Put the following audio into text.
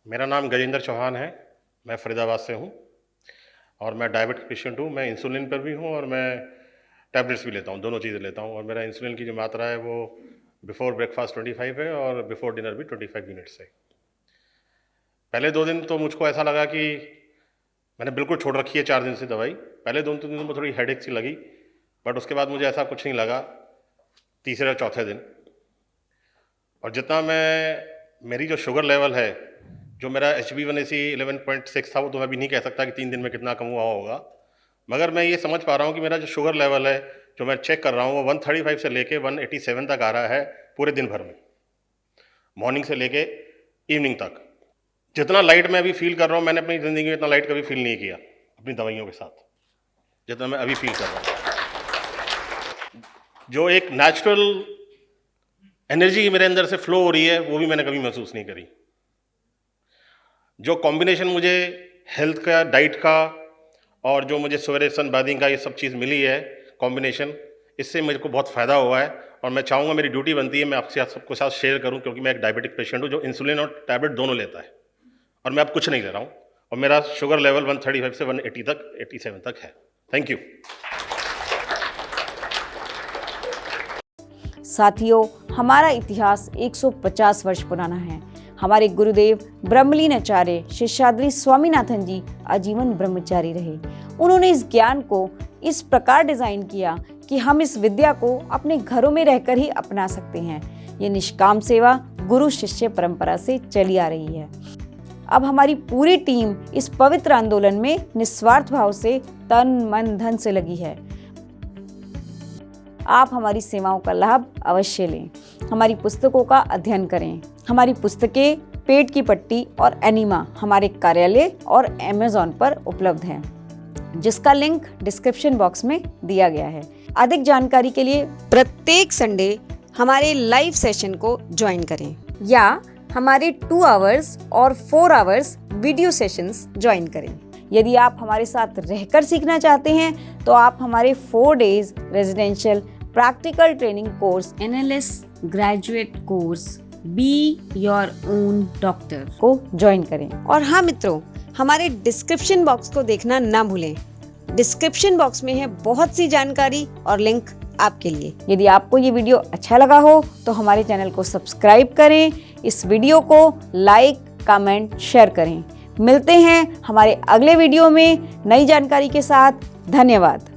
मेरा नाम गजेंद्र चौहान है। मैं फरीदाबाद से हूँ और मैं डायबिटिक पेशेंट हूँ। मैं इंसुलिन पर भी हूँ और मैं टैबलेट्स भी लेता हूँ, दोनों चीज़ें लेता हूँ। और मेरा इंसुलिन की जो मात्रा है वो बिफोर ब्रेकफास्ट 25 है और बिफोर डिनर भी 25 यूनिट्स है। पहले 2 दिन तो मुझको ऐसा लगा कि मैंने बिल्कुल छोड़ रखी है 4 दिन से दवाई। पहले 2-3 दिन में थोड़ी हेडेक सी लगी, बट उसके बाद मुझे ऐसा कुछ नहीं लगा तीसरे और चौथे दिन। और जितना मेरी जो शुगर लेवल है, जो मेरा HbA1c 11.6 था, वो तो मैं भी नहीं कह सकता कि 3 दिन में कितना कम हुआ होगा, मगर मैं ये समझ पा रहा हूँ कि मेरा जो शुगर लेवल है, जो मैं चेक कर रहा हूँ, वो 135 से लेके 187 तक आ रहा है पूरे दिन भर में, मॉर्निंग से लेके इवनिंग तक। जितना लाइट मैं अभी फील कर रहा हूँ, मैंने अपनी ज़िंदगी में इतना लाइट कभी फील नहीं किया अपनी दवाइयों के साथ, जितना मैं अभी फील कर रहा हूँ। जो एक नेचुरल एनर्जी मेरे अंदर से फ्लो हो रही है, वो भी मैंने कभी महसूस नहीं करी। जो कॉम्बिनेशन मुझे हेल्थ का, डाइट का और जो मुझे सवेरे सनबाथिंग का ये सब चीज़ मिली है कॉम्बिनेशन, इससे मेरे को बहुत फ़ायदा हुआ है। और मैं चाहूँगा, मेरी ड्यूटी बनती है मैं आपसे सबको साथ शेयर करूँ, क्योंकि मैं एक डायबिटिक पेशेंट हूँ जो इंसुलिन और टैबलेट दोनों लेता है, और मैं अब कुछ नहीं ले रहा हूँ। और मेरा शुगर लेवल 135 से 180 तक 87 तक है। Thank you. साथियों, हमारा इतिहास 150 वर्ष पुराना है। हमारे गुरुदेव ब्रह्मलीन आचार्य शेषाद्री स्वामीनाथन जी आजीवन ब्रह्मचारी रहे। उन्होंने इस ज्ञान को इस प्रकार डिजाइन किया कि हम इस विद्या को अपने घरों में रहकर ही अपना सकते हैं। ये निष्काम सेवा गुरु शिष्य परंपरा से चली आ रही है। अब हमारी पूरी टीम इस पवित्र आंदोलन में निस्वार्थ भाव से तन मन धन से लगी है। आप हमारी सेवाओं का लाभ अवश्य लें। हमारी पुस्तकों का अध्ययन करें। हमारी पुस्तकें पेट की पट्टी और एनीमा हमारे कार्यालय और Amazon पर उपलब्ध हैं, जिसका लिंक डिस्क्रिप्शन बॉक्स में दिया गया है। अधिक जानकारी के लिए प्रत्येक संडे हमारे लाइव सेशन को ज्वाइन करें या हमारे 2 आवर्स और 4 आवर्स वीडियो सेशंस ज्वाइन करें। यदि आप हमारे साथ रहकर सीखना चाहते हैं तो आप हमारे 4 days residential practical training course NLS graduate course be your own doctor को ज्वाइन करें। और हाँ मित्रों, हमारे डिस्क्रिप्शन बॉक्स को देखना ना भूलें। डिस्क्रिप्शन बॉक्स में है बहुत सी जानकारी और लिंक आपके लिए। यदि आपको ये वीडियो अच्छा लगा हो तो हमारे चैनल को सब्सक्राइब करें, इस वीडियो को लाइक, कमेंट, शेयर करें। मिलते हैं हमारे अगले वीडियो में नई जानकारी के साथ। धन्यवाद।